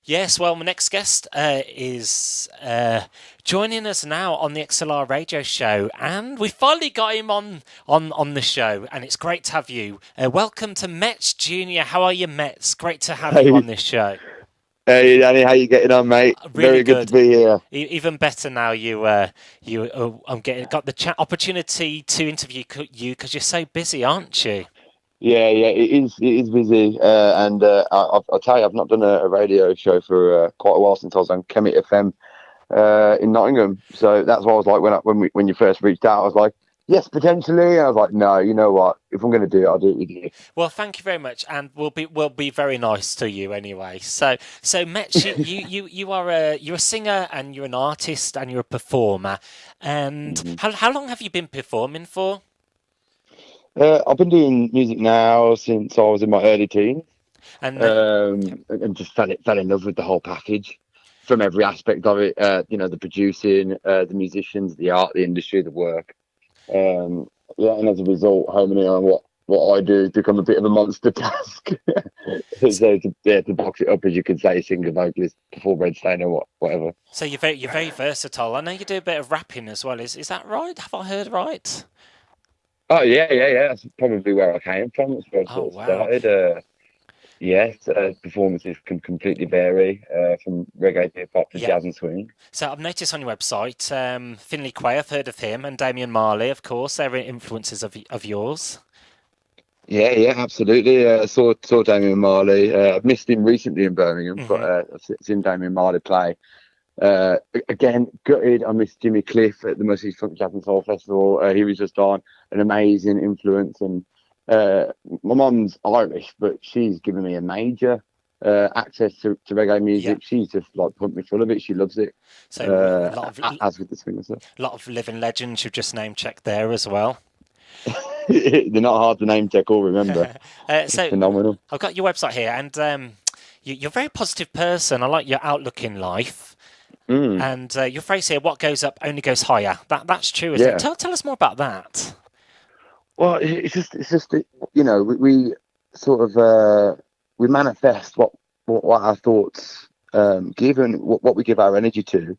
Yes, well, my next guest is joining us now on the XLR radio show, and we finally got him on the show, and it's great to have you. Welcome to Metz Jr. How are you, Metz? Great to have you Hey, on this show. hey, Danny, how you getting on, mate? Really Very good to good. be here. Even better now. I'm getting got the opportunity to interview you because you're so busy, aren't you? Yeah, yeah, it is busy, and I'll tell you, I've not done a radio show for quite a while since I was on Kemet FM in Nottingham. So that's why I was like, when you first reached out, I was like, yes, potentially. And I was like, no, you know what? If I'm going to do it, I'll do it with you. Well, thank you very much, and we'll be very nice to you anyway. So Metch, you are you're a singer and you're an artist and you're a performer. And Mhm. how long have you been performing for? I've been doing music now since I was in my early teens, And yeah, and just fell in love with the whole package from every aspect of it. The producing, the musicians, the art, the industry, the work. Um, yeah, and as a result, homing in on what I do has become a bit of a monster task. so, So to box it up, as you could say, singer, vocalist, performer, entertainer, whatever. so you're very versatile. I know you do a bit of rapping as well. Is that right? Have I heard right? Oh yeah, yeah, yeah. That's probably where I came from. That's where I Oh sort of wow. started. Yes, performances can completely vary from reggae to hip hop to Yeah. jazz and swing. So I've noticed on your website, Finley Quay. I've heard of him, and Damian Marley, of course. They're influences of yours. Yeah, yeah, absolutely. Saw Damian Marley. I've missed him recently in Birmingham, but Hmm. I've seen Damian Marley play. Again, gutted. I missed Jimmy Cliff at the Mercy Funk Jazz and Soul Festival. He was just on an amazing influence, and uh, my mum's Irish, but she's given me a major access to reggae Yeah. music. She's just like pumped me full of it. She loves it, So a as with the swing and stuff. lot of living legends you've just name checked there as well. They're not hard to name check or remember. Just So phenomenal. I've got your website here, and you're a very positive person. I like your outlook in life, Mm, and your phrase here, "What goes up only goes higher." That's true, isn't it? yeah. Tell us more about that. Well, it's just that, we sort of we manifest what our thoughts give, and what we give our energy to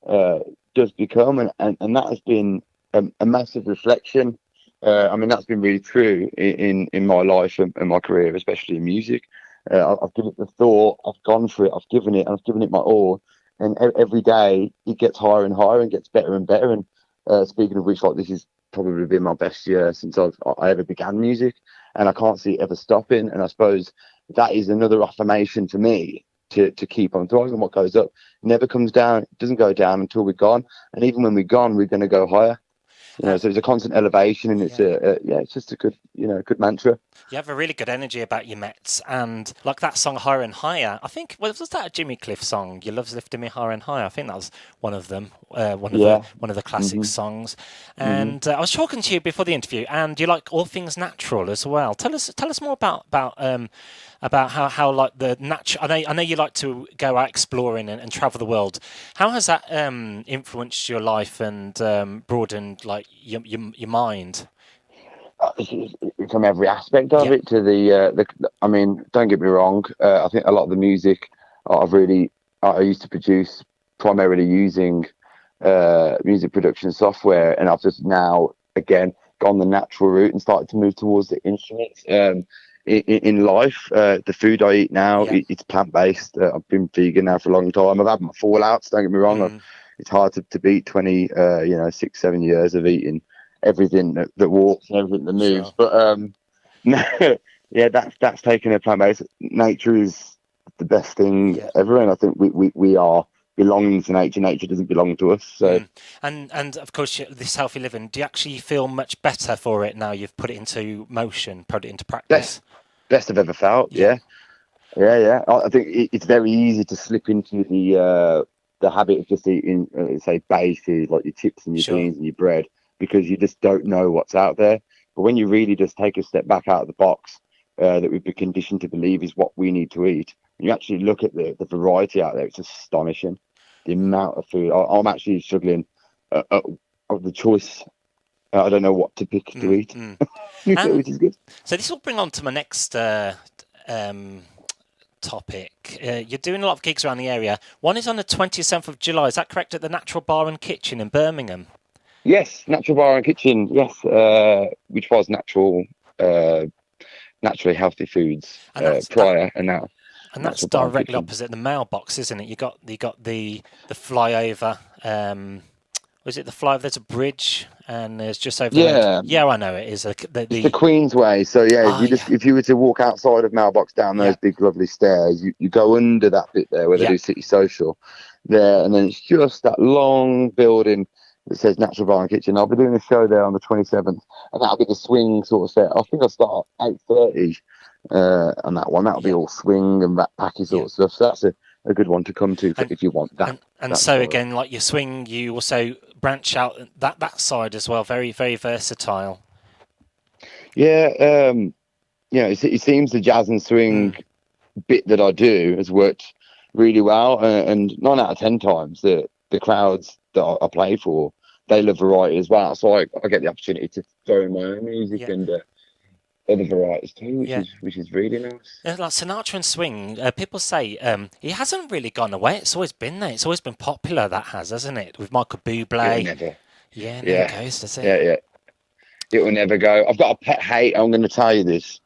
uh, does become, and that has been a massive reflection. I mean, that's been really true in my life and my career, especially in music. I've given it the thought, I've gone for it, I've given it, and I've given it my all, and every day it gets higher and higher and gets better and better. And speaking of which, like this is probably been my best year since I ever began music, and I can't see it ever stopping. And I suppose that is another affirmation to me to keep on thriving. What goes up never comes down. It doesn't go down until we're gone. And even when we're gone, we're going to go higher. Uh, So it's a constant elevation, and it's yeah. yeah, it's just a good, good mantra. You have a really good energy about your Mets, and like that song "Higher and Higher." I think was that a Jimmy Cliff song? "Your Love's Lifting Me Higher and Higher." I think that was one of them, Yeah. one of the classic hmm songs. hmm And I was talking to you before the interview, and you like all things natural as well. Tell us more about how like the natural. I know you like to go out exploring and travel the world. How has that influenced your life and broadened like your mind? From every aspect of Yeah, it to the. I mean, don't get me wrong. I think a lot of the music I used to produce primarily using music production software, and I've just now again gone the natural route and started to move towards the instruments. In life, the food I eat now, yeah. it's plant based. I've been vegan now for a long time. I've had my fallouts. Don't get me wrong. Mm. It's hard to beat 20, 6, 7 years of eating everything that walks and everything that moves. Sure. But no, yeah, that's taken a plant based. Nature is the best thing Yeah. ever, and I think we are belonging to nature. Nature doesn't belong to us. So Mm. And of course, this healthy living. Do you actually feel much better for it now you've put it into motion, put it into best practice? best I've ever felt. Yeah. Yeah, yeah, yeah. I think it's very easy to slip into the habit of just eating, say, base food like your chips and your Sure. beans and your bread because you just don't know what's out there. But when you really just take a step back out of the box, that we've been conditioned to believe is what we need to eat, and you actually look at the variety out there, it's astonishing. The amount of food. I'm actually struggling of the choice. I don't know what to pick to Mm, eat, mm. which And is good. so this will bring on to my next um, topic. You're doing a lot of gigs around the area. One is on the 27th of July. Is that correct? At the Natural Bar and Kitchen in Birmingham. Yes, Natural Bar and Kitchen. Yes, which was naturally healthy foods And that's prior, and now and that's Natural Bar and directly Kitchen. opposite the mailbox, isn't it? You got the flyover. Was it the flyover? There's a bridge, and there's just over the road. Yeah, Yeah, I know it is. it's the Queensway. So yeah, Yeah, if you were to walk outside of Mailbox down yeah, those big lovely stairs, you go under that bit there where they yeah. do City Social there, and then it's just that long building that says Natural Bar and Kitchen. I'll be doing a show there on the 27th, and that'll be the swing sort of set. I think I'll start at 8:30 on that one. That'll be Yeah, all swing and backpacky yeah. sort of stuff. So that's a good one to come to And if you want that. and That so sort of. again, like your swing, you also branch out that side as well. Very very versatile. Yeah, it seems the jazz and swing Mm, bit that I do has worked really well, and 9 out of 10 times the crowds that I play for, they love variety as well. So I get the opportunity to throw in my own music yeah, and other varieties too, yeah. which is really nice. Like Sinatra and swing, people say he hasn't really gone away. It's always been there. It's always been popular. That has, hasn't it? With Michael It'll Bublé. never, Yeah, never yeah, goes, does it? yeah. It will never go. I've got a pet hate. I'm going to tell you this.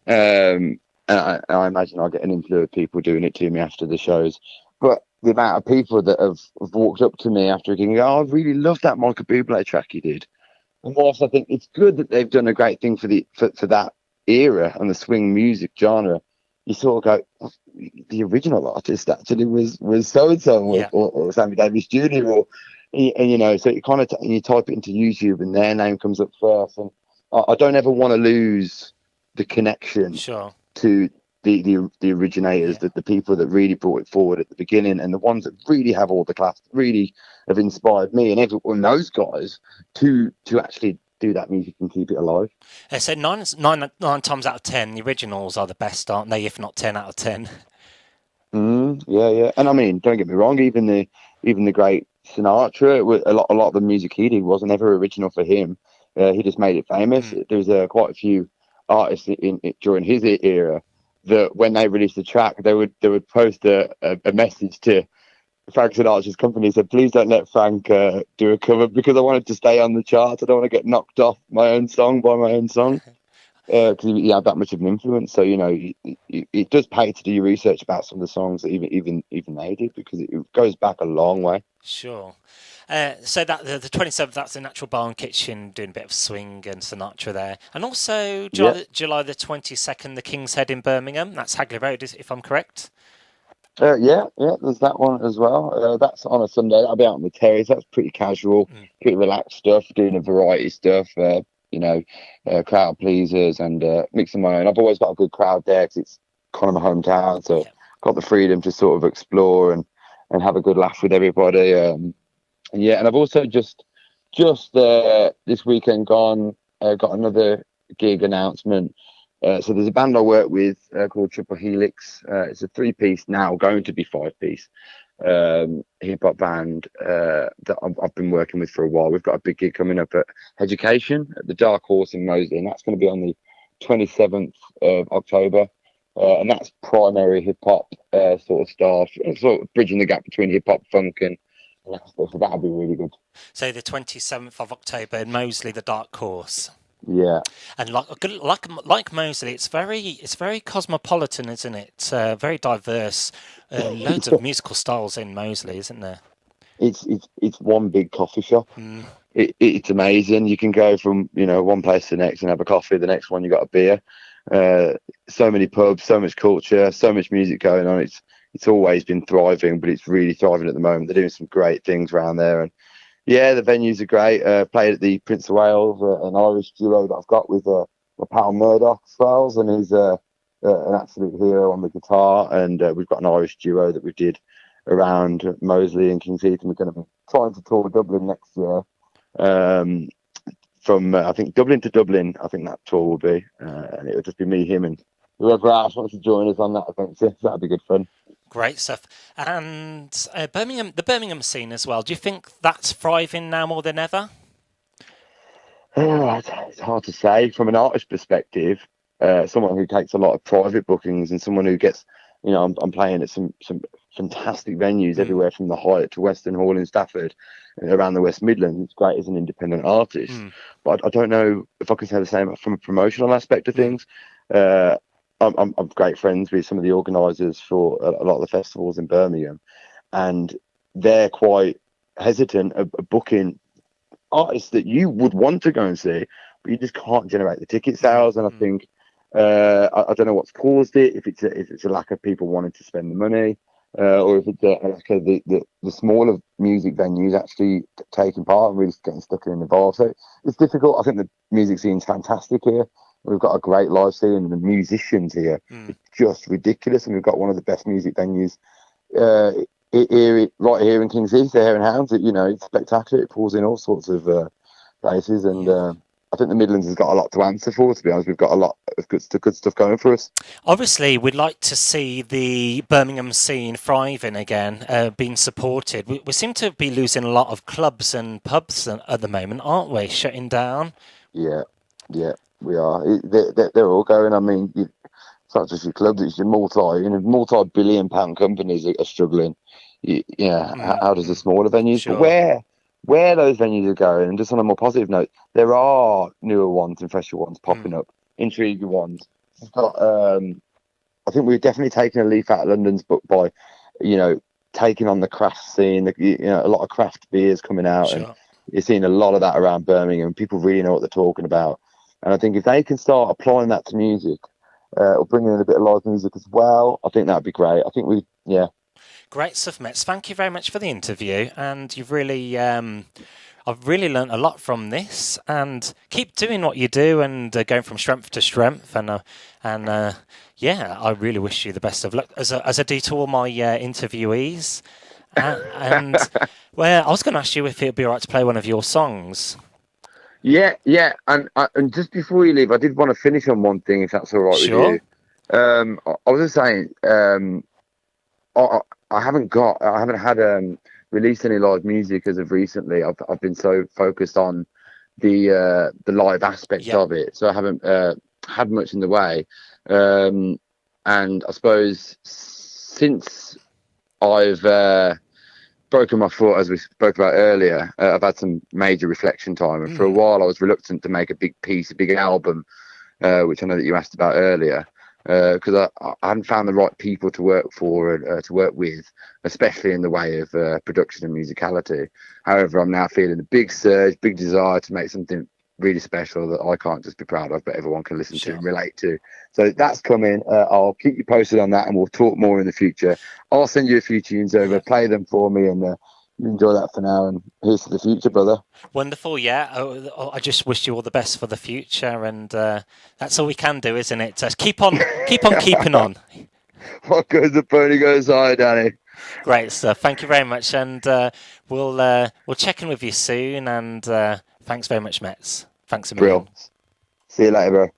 And I imagine I'll get an inflow of people doing it to me after the shows. But the amount of people that have walked up to me after a gig and go, "Oh, I really love that Michael Bublé track you did." And whilst I think it's good that they've done a great thing for that era and the swing music genre, you sort of go, "Oh, the original artist actually was so and so, Yeah, or Sammy Davis Jr. So you kind of you type it into YouTube and their name comes up first. And I don't ever want to lose the connection sure. to the originators, Yeah, the people that really brought it forward at the beginning, and the ones that really have all the class, really have inspired me and everyone, those guys, to actually do that music and keep it alive. so nine times out of 10, the originals are the best, aren't they? If not 10 out of 10. Yeah. And I mean, don't get me wrong, even the great Sinatra, a lot of the music he did wasn't ever original for him. He just made it famous. Mm, There was quite a few artists during his era that when they released a track, they would post a message to Frank Sinatra's company, said, "Please don't let Frank do a cover because I wanted to stay on the charts. I don't want to get knocked off my own song by my own song." Because he had that much of an influence. So it does pay to do your research about some of the songs that even they did, because it goes back a long way. sure. So that the 27th, that's the Natural Bar and Kitchen, doing a bit of swing and Sinatra there, and also Yeah, July the 22nd, the King's Head in Birmingham. That's Hagley Road, if I'm correct. yeah. There's that one as well. That's on a Sunday. That'll be out on the terrace. That's pretty casual, Mm, pretty relaxed stuff. Doing a variety stuff. You know, crowd pleasers and mixing my own. I've always got a good crowd there because it's kind of my hometown, so yeah. got the freedom to sort of explore and have a good laugh with everybody. And I've also just this weekend gone got another gig announcement. So there's a band I work with called Triple Helix. It's a 3-piece, now going to be 5-piece hip hop band that I've been working with for a while. We've got a big gig coming up at Education at the Dark Horse in Moseley, and that's going to be on the 27th of October. And that's primary hip hop sort of stuff, sort of bridging the gap between hip hop, funk, and that stuff. So that'll be really good. So the 27th of October in Moseley, the Dark Horse. Yeah. And like Moseley, it's very cosmopolitan, isn't it? Very diverse. Loads of musical styles in Moseley, isn't there? It's one big coffee shop. Mm, It's amazing. You can go from one place to the next and have a coffee. The next one you got a beer. So many pubs, so much culture, so much music going on. It's always been thriving, but it's really thriving at the moment. They're doing some great things around there, and yeah, the venues are great. Played at the Prince of Wales, an Irish duo that I've got with my pal Murdoch Swells, and he's an absolute hero on the guitar. And we've got an Irish duo that we did around Moseley and King's Heath, and we're going to be trying to tour Dublin next year. From I think Dublin to Dublin, I think that tour will be, and it'll just be me, him, and whoever else wants to join us on that adventure. So that'll be good fun. great stuff. And the Birmingham scene as well. Do you think that's thriving now more than ever? It's hard to say from an artist perspective. Someone who takes a lot of private bookings and someone who gets I'm playing at some fantastic venues everywhere from the Hyatt to Western Hall in Stafford, and around the West Midlands. It's great as an independent artist, but I don't know if I can say the same from a promotional aspect of things. I'm great friends with some of the organisers for a lot of the festivals in Birmingham, and they're quite hesitant of booking artists that you would want to go and see, but you just can't generate the ticket sales. And I think I don't know what's caused it. If it's a lack of people wanting to spend the money, or if it's a lack of the smaller music venues actually taking part and really getting stuck in and involved. So it's difficult. I think the music scene's fantastic here. We've got a great live scene, and the musicians here it's just ridiculous. And we've got one of the best music venues right here in King's Heath, the Hare and Hounds. It's spectacular. It pulls in all sorts of places, and I think the Midlands has got a lot to answer for. To be honest, we've got a lot of good stuff going for us. Obviously, we'd like to see the Birmingham scene thriving again, being supported. We seem to be losing a lot of clubs and pubs at the moment, aren't we? Shutting down. Yeah, we are. They're all going. I mean, it's not just your clubs; it's your multi-billion-pound companies that are struggling. How does the smaller venues? Sure. But where those venues are going, and just on a more positive note, there are newer ones and fresher ones popping up, intriguing ones. We've got, I think we're definitely taking a leaf out of London's book by, taking on the craft scene. A lot of craft beers coming out, and you're seeing a lot of that around Birmingham. People really know what they're talking about, and I think if they can start applying that to music, or bringing in a bit of live music as well, I think that'd be great. I think Great stuff, Metz. Thank you very much for the interview, and you've really, I've really learnt a lot from this. And keep doing what you do, and going from strength to strength. And I really wish you the best of luck, as I do to all my interviewees. And well, I was going to ask you if it'd be all right to play one of your songs. Yeah, and just before you leave, I did want to finish on one thing, if that's all right with you. I was just saying, I haven't had released any live music as of recently. I've been so focused on the live aspect of it, so I haven't had much in the way. And I suppose since I've broken my foot, as we spoke about earlier, I've had some major reflection time, and for a while I was reluctant to make a big album, which I know that you asked about earlier. Because I hadn't found the right people to work for and to work with, especially in the way of production and musicality. However, I'm now feeling a big surge, big desire to make something really special that I can't just be proud of, but everyone can listen to and relate to. So that's coming. I'll keep you posted on that, and we'll talk more in the future. I'll send you a few tunes over, play them for me, and you enjoy that for now, and here's to the future, brother. Wonderful, yeah. I just wish you all the best for the future, and that's all we can do, isn't it? Just keep on keeping on. What goes the pony goes high, Danny. Great stuff. Thank you very much, and we'll check in with you soon. And thanks very much, Metz. Thanks a million. See you later, bro.